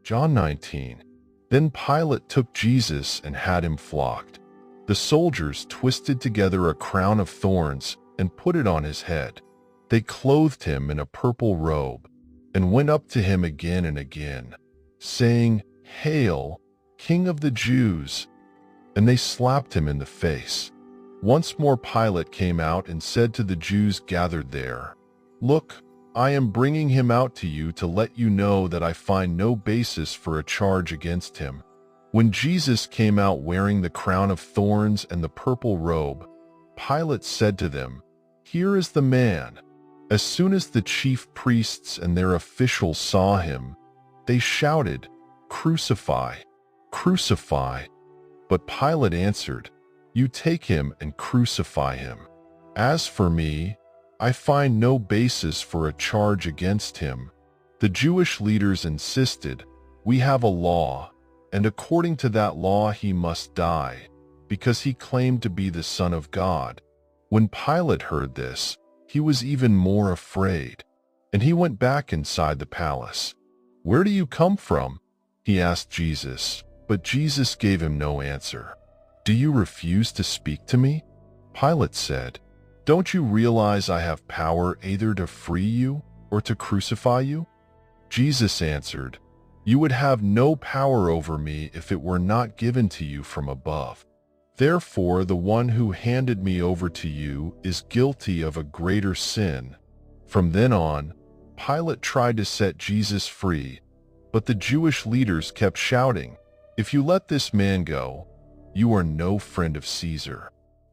John 19. Then Pilate took Jesus and had him flogged. The soldiers twisted together a crown of thorns and put it on his head. They clothed him in a purple robe and went up to him again and again, saying, "Hail, King of the Jews!" And they slapped him in the face. Once more Pilate came out and said to the Jews gathered there, "Look, I am bringing him out to you to let you know that I find no basis for a charge against him." When Jesus came out wearing the crown of thorns and the purple robe, Pilate said to them, "Here is the man." As soon as the chief priests and their officials saw him, they shouted, "Crucify! Crucify!" But Pilate answered, "You take him and crucify him. As for me, I find no basis for a charge against him." The Jewish leaders insisted, "We have a law, and according to that law he must die, because he claimed to be the Son of God." When Pilate heard this, he was even more afraid, and he went back inside the palace. "Where do you come from?" he asked Jesus, but Jesus gave him no answer. "Do you refuse to speak to me?" Pilate said, "Don't you realize I have power either to free you or to crucify you?" Jesus answered, "You would have no power over me if it were not given to you from above. Therefore, the one who handed me over to you is guilty of a greater sin." From then on, Pilate tried to set Jesus free, but the Jewish leaders kept shouting, "If you let this man go, you are no friend of Caesar.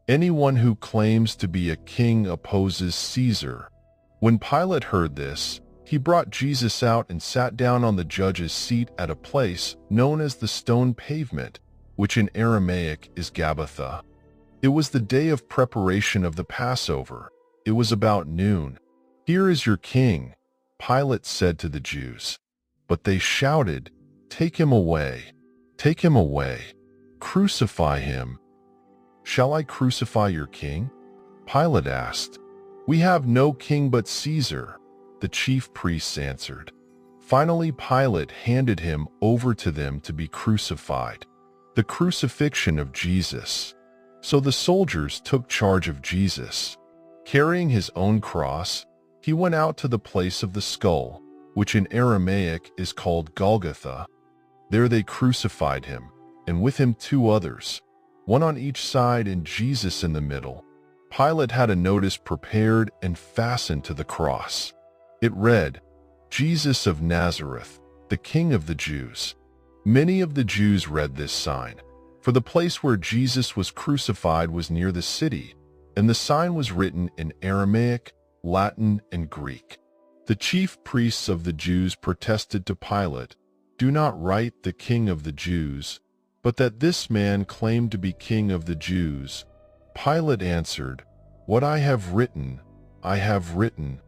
Anyone who claims to be a king opposes Caesar." When Pilate heard this, he brought Jesus out and sat down on the judge's seat at a place known as the Stone Pavement, which in Aramaic is Gabbatha. It was the day of preparation of the Passover. It was about noon. "Here is your king," Pilate said to the Jews. But they shouted, "Take him away! Take him away! Crucify him!" "Shall I crucify your king?" Pilate asked. "We have no king but Caesar," the chief priests answered. Finally, Pilate handed him over to them to be crucified. The crucifixion of Jesus. So the soldiers took charge of Jesus. Carrying his own cross, he went out to the place of the skull, which in Aramaic is called Golgotha. There they crucified him, and with him 2 others, one on each side and Jesus in the middle. Pilate had a notice prepared and fastened to the cross. It read, "Jesus of Nazareth, the King of the Jews." Many of the Jews read this sign, for the place where Jesus was crucified was near the city, and the sign was written in Aramaic, Latin, and Greek. The chief priests of the Jews protested to Pilate, "Do not write the King of the Jews, but that this man claimed to be King of the Jews." Pilate answered, "What I have written, I have written."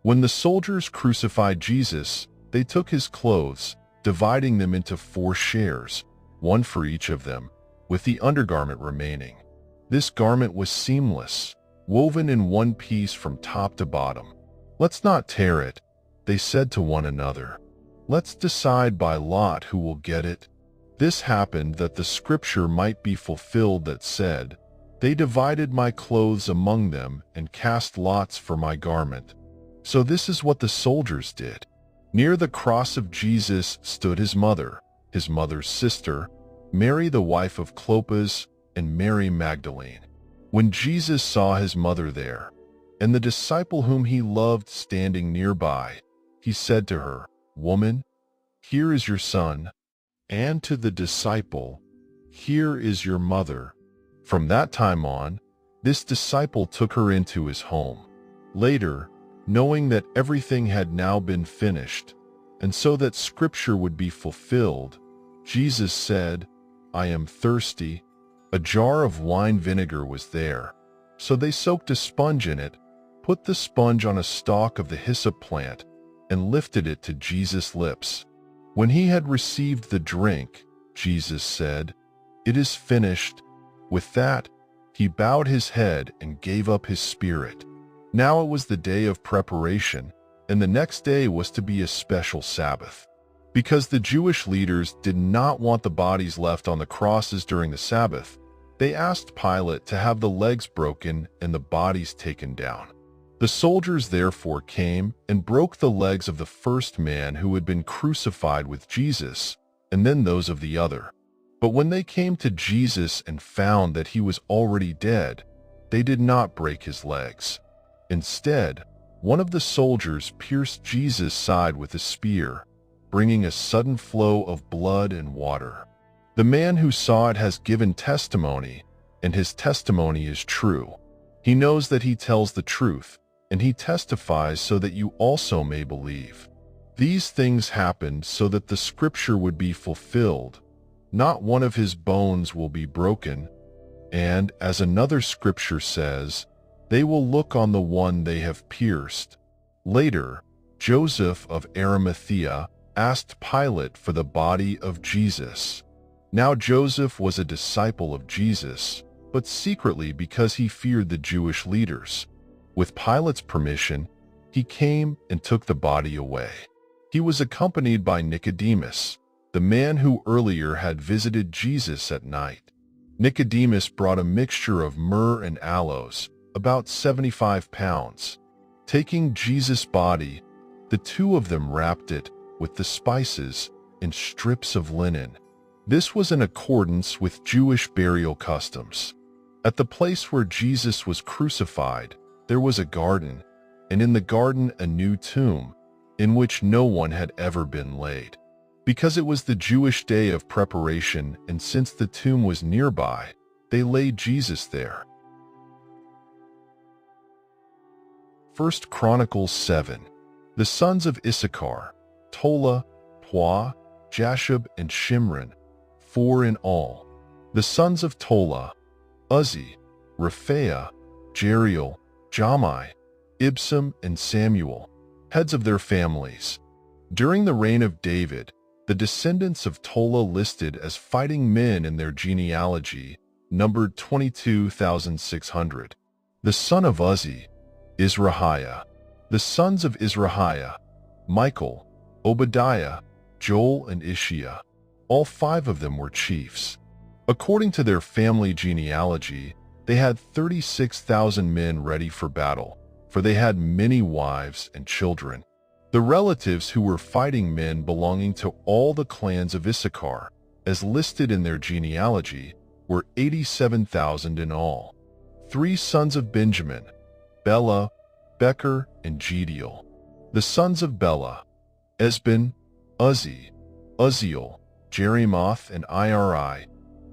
When the soldiers crucified Jesus, they took his clothes, dividing them into 4 shares, one for each of them, with the undergarment remaining. This garment was seamless, woven in one piece from top to bottom. "Let's not tear it," they said to one another. "Let's decide by lot who will get it." This happened that the scripture might be fulfilled that said, "They divided my clothes among them and cast lots for my garment." So this is what the soldiers did. Near the cross of Jesus stood his mother's sister, Mary the wife of Clopas, and Mary Magdalene. When Jesus saw his mother there, and the disciple whom he loved standing nearby, he said to her, "Woman, here is your son," and to the disciple, "Here is your mother." From that time on, this disciple took her into his home. Later, knowing that everything had now been finished, and so that scripture would be fulfilled, Jesus said, "I am thirsty." A jar of wine vinegar was there, so they soaked a sponge in it, put the sponge on a stalk of the hyssop plant, and lifted it to Jesus' lips. When he had received the drink, Jesus said, "It is finished." With that, he bowed his head and gave up his spirit. Now it was the day of preparation, and the next day was to be a special Sabbath. Because the Jewish leaders did not want the bodies left on the crosses during the Sabbath, they asked Pilate to have the legs broken and the bodies taken down. The soldiers therefore came and broke the legs of the first man who had been crucified with Jesus, and then those of the other. But when they came to Jesus and found that he was already dead, they did not break his legs. Instead, one of the soldiers pierced Jesus' side with a spear, bringing a sudden flow of blood and water. The man who saw it has given testimony, and his testimony is true. He knows that he tells the truth, and he testifies so that you also may believe. These things happened so that the scripture would be fulfilled. Not one of his bones will be broken. And, as another scripture says, they will look on the one they have pierced. Later, Joseph of Arimathea asked Pilate for the body of Jesus. Now Joseph was a disciple of Jesus, but secretly because he feared the Jewish leaders. With Pilate's permission, he came and took the body away. He was accompanied by Nicodemus, the man who earlier had visited Jesus at night. Nicodemus brought a mixture of myrrh and aloes, about 75 pounds. Taking Jesus' body, the two of them wrapped it with the spices in strips of linen. This was in accordance with Jewish burial customs. At the place where Jesus was crucified, there was a garden, and in the garden a new tomb, in which no one had ever been laid. Because it was the Jewish day of preparation, and since the tomb was nearby, they laid Jesus there. 1 Chronicles 7. The sons of Issachar, Tola, Puah, Jashub, and Shimron, 4 in all. The sons of Tola, Uzzi, Rephaiah, Jeriel, Jamai, Ibsam, and Samuel, heads of their families. During the reign of David, the descendants of Tola listed as fighting men in their genealogy numbered 22,600. The son of Uzzi, Izrahiah. The sons of Izrahiah, Michael, Obadiah, Joel, and Ishiah. All 5 of them were chiefs. According to their family genealogy, they had 36,000 men ready for battle, for they had many wives and children. The relatives who were fighting men belonging to all the clans of Issachar, as listed in their genealogy, were 87,000 in all. 3 sons of Benjamin, Bela, Becher, and Jediel. The sons of Bela, Esben, Uzzi, Uzziel, Jerimoth, and Iri,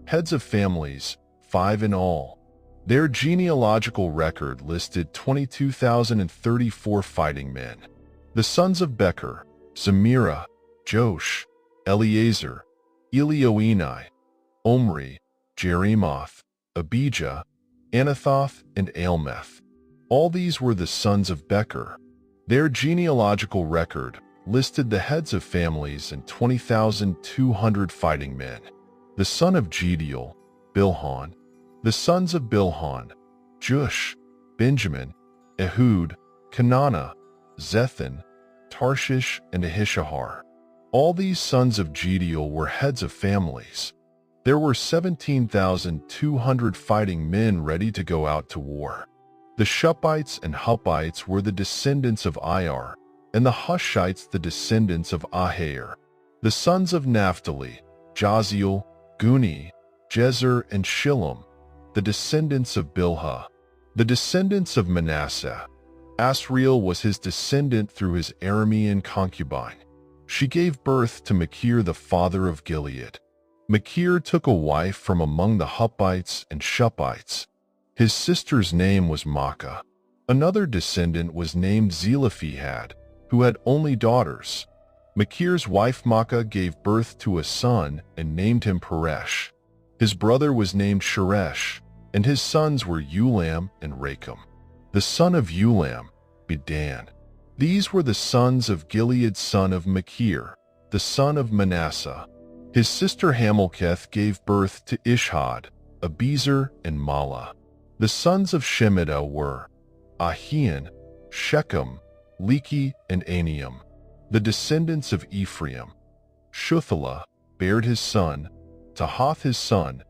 heads of families, 5 in all. Their genealogical record listed 22,034 fighting men. The sons of Becher, Zemirah, Josh, Eleazar, Elioenai, Omri, Jerimoth, Abijah, Anathoth, and Almeth. All these were the sons of Becher. Their genealogical record listed the heads of families and 20,200 fighting men. The son of Jediel, Bilhan. The sons of Bilhan, Jush, Benjamin, Ehud, Kenana, Zethan, Tarshish, and Ahishahar. All these sons of Jediel were heads of families. There were 17,200 fighting men ready to go out to war. The Shuppites and Huppites were the descendants of Ir, and the Hushites the descendants of Aher. The sons of Naphtali, Jaziel, Guni, Jezer, and Shillem, the descendants of Bilhah. The descendants of Manasseh, Asriel was his descendant through his Aramean concubine. She gave birth to Machir the father of Gilead. Machir took a wife from among the Huppites and Shuppites. His sister's name was Maacah. Another descendant was named Zelophehad, who had only daughters. Machir's wife Maacah gave birth to a son and named him Peresh. His brother was named Sheresh, and his sons were Ulam and Racham. The son of Ulam, Bedan. These were the sons of Gilead son of Machir, the son of Manasseh. His sister Hamilketh gave birth to Ishhad, Abizer, and Mala. The sons of Shemida were Ahian, Shechem, Leki, and Aniam. The descendants of Ephraim, Shuthelah bared his son, Tahath his son,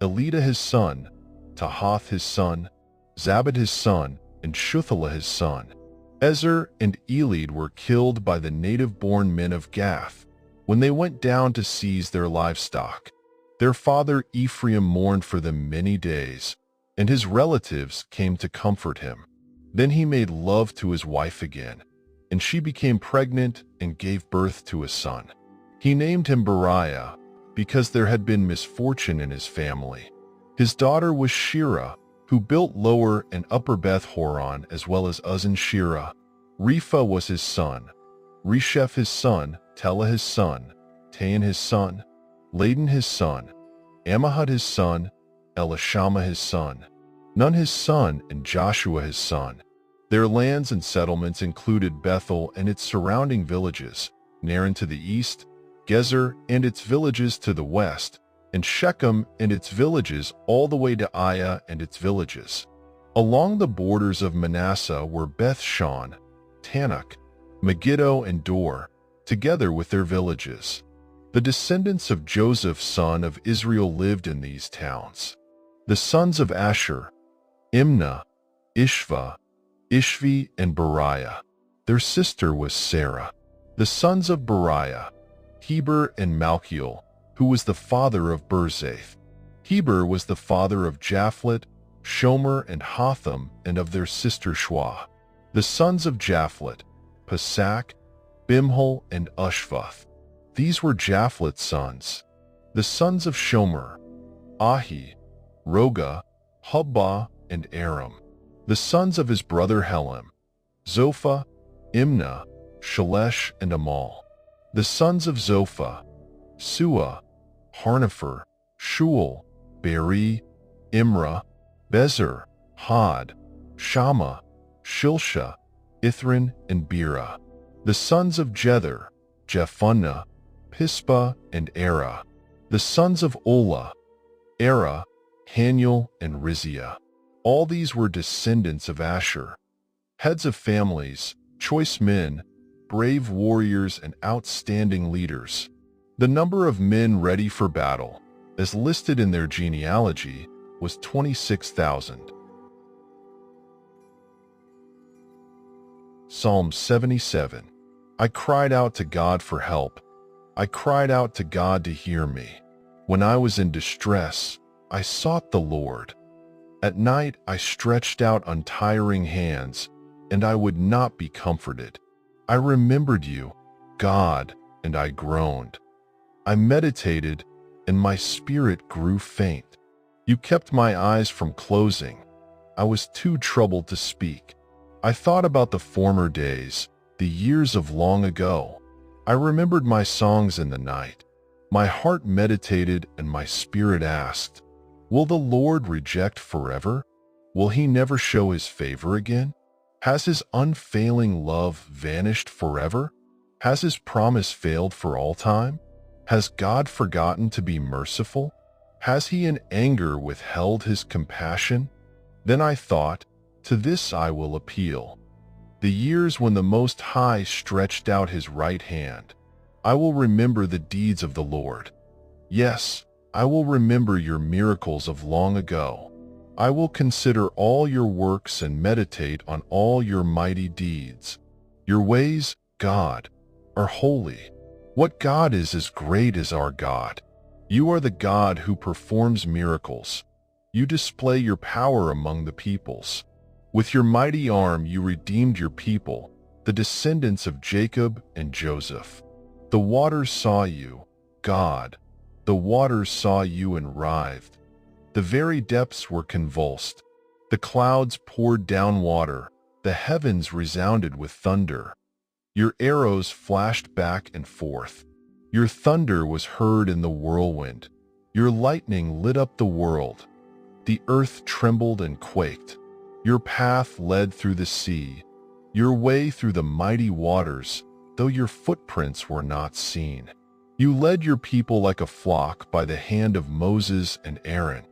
Elida his son, Tahath his son, Zabad his son, and Shuthelah his son. Ezer and Elid were killed by the native-born men of Gath when they went down to seize their livestock. Their father Ephraim mourned for them many days, and his relatives came to comfort him. Then he made love to his wife again, and she became pregnant and gave birth to a son. He named him Beriah, because there had been misfortune in his family. His daughter was Shirah, who built Lower and Upper Beth-horon as well as Uzzen-Shirah. Repha was his son, Resheph his son, Telah his son, Tain his son, Laden his son, Ammihud his son, Elishama his son, Nun his son, and Joshua his son. Their lands and settlements included Bethel and its surrounding villages, Naran to the east, Gezer and its villages to the west, and Shechem and its villages all the way to Aiah and its villages. Along the borders of Manasseh were Beth-shan, Tanakh, Megiddo, and Dor, together with their villages. The descendants of Joseph son of Israel lived in these towns. The sons of Asher, Imnah, Ishva, Ishvi, and Beriah. Their sister was Sarah. The sons of Beriah, Heber and Malchiel, who was the father of Berzath. Heber was the father of Japhlet, Shomer, and Hotham, and of their sister Shua. The sons of Japhlet, Pasak, Bimhal, and Ushvath. These were Japhlet's sons. The sons of Shomer, Ahi, Roga, Hubbah, and Aram. The sons of his brother Helem, Zophah, Imnah, Shalesh, and Amal. The sons of Zophah, Suah, Harnepher, Shual, Beri, Imrah, Bezer, Had, Shammah, Shilsha, Ithran, and Bera. The sons of Jether, Jephunneh, Pispa, and Era. The sons of Olah, Era, Haniel, and Riziah. All these were descendants of Asher, heads of families, choice men, brave warriors, and outstanding leaders. The number of men ready for battle, as listed in their genealogy, was 26,000. Psalm 77. I cried out to God for help. I cried out to God to hear me. When I was in distress, I sought the Lord. At night I stretched out untiring hands, and I would not be comforted. I remembered you, God, and I groaned. I meditated, and my spirit grew faint. You kept my eyes from closing. I was too troubled to speak. I thought about the former days, the years of long ago. I remembered my songs in the night. My heart meditated, and my spirit asked, will the Lord reject forever? Will he never show his favor again? Has his unfailing love vanished forever? Has his promise failed for all time? Has God forgotten to be merciful? Has he in anger withheld his compassion? Then I thought, to this I will appeal. The years when the Most High stretched out his right hand. I will remember the deeds of the Lord. Yes, I will remember your miracles of long ago. I will consider all your works and meditate on all your mighty deeds. Your ways, God, are holy. What God is as great as our God? You are the God who performs miracles. You display your power among the peoples. With your mighty arm you redeemed your people, the descendants of Jacob and Joseph. The waters saw you, God. The waters saw you and writhed. The very depths were convulsed. The clouds poured down water. The heavens resounded with thunder. Your arrows flashed back and forth. Your thunder was heard in the whirlwind. Your lightning lit up the world. The earth trembled and quaked. Your path led through the sea, your way through the mighty waters, though your footprints were not seen. You led your people like a flock by the hand of Moses and Aaron.